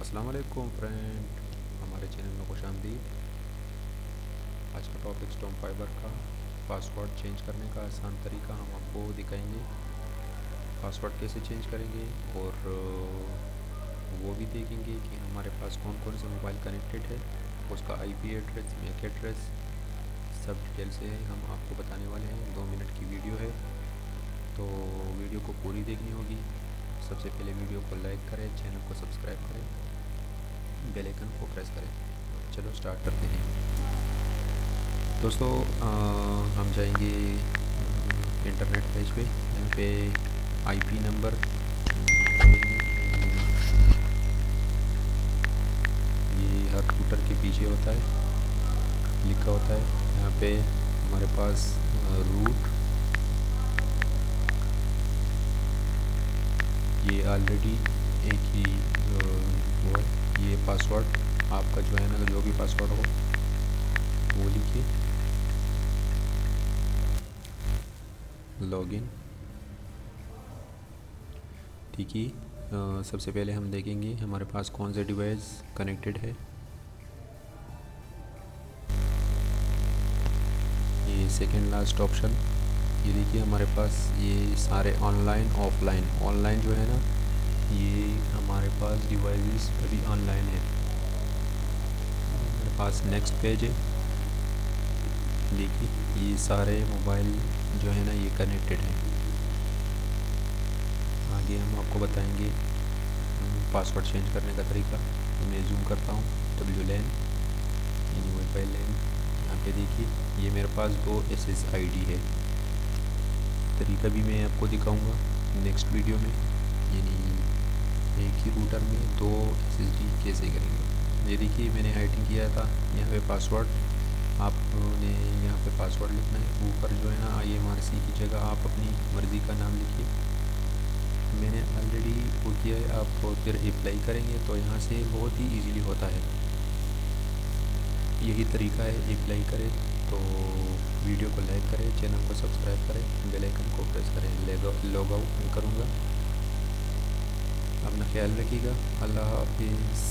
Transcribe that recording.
अस्सलाम वालेकुम फ्रेंड, हमारे चैनल में खुशामदीद। आज का टॉपिक स्टॉर्म फाइबर का पासवर्ड चेंज करने का आसान तरीका हम आपको दिखाएंगे। पासवर्ड कैसे चेंज करेंगे और वो भी देखेंगे कि हमारे पास कौन कौन से मोबाइल कनेक्टेड है, उसका आईपी एड्रेस, मैक एड्रेस, सब डिटेल से हम आपको बताने वाले हैं। 2 मिनट की वीडियो है, तो वीडियो को पूरी देखनी होगी। सबसे पहले वीडियो को लाइक करें, चैनल को सब्सक्राइब करें, बेल आइकन को प्रेस करें। चलो स्टार्ट करते हैं दोस्तों। हम जाएंगे इंटरनेट पेज पे। यहाँ पे आईपी नंबर ये हर रूटर के पीछे होता है, लिखा होता है। यहाँ पे हमारे पास रूट, ये ऑलरेडी एक ही वो है। ये पासवर्ड आपका जो है ना, जो भी पासवर्ड हो वो लिखिए। लॉगिन, ठीक है। सबसे पहले हम देखेंगे हमारे पास कौन से डिवाइस कनेक्टेड है। ये सेकंड लास्ट ऑप्शन, ये देखिए हमारे पास ये सारे ऑनलाइन ऑफलाइन। ऑनलाइन जो है ना, ये हमारे पास डिवाइसेस अभी ऑनलाइन है। हमारे पास नेक्स्ट पेज है, देखिए ये सारे मोबाइल जो है ना ये कनेक्टेड हैं। आगे हम आपको बताएंगे पासवर्ड चेंज करने का तरीका। मैं जूम करता हूँ, WLAN यानी वाईफाई लैन। यहाँ पे देखिए ये मेरे पास 2 SSID है। तरीका भी मैं आपको दिखाऊंगा नेक्स्ट वीडियो में, यानी एक ही रूटर में 2 SSD कैसे करेंगे। ये देखिए मैंने हाइडिंग किया था यहाँ पे पासवर्ड। आपने यहाँ पे पासवर्ड लिखना है। ऊपर जो है ना IMRC की जगह आप अपनी मर्ज़ी का नाम लिखिए। मैंने ऑलरेडी वो किया है। आप फिर अप्लाई करेंगे तो यहाँ से बहुत ही इजीली होता है। यही तरीका है, अप्लाई करें तो वीडियो को लाइक करें, चैनल को सब्सक्राइब करें, बेल आइकन को प्रेस करें। लॉग आउट मैं करूँगा। अपना ख्याल रखिएगा। अल्लाह हाफिज़।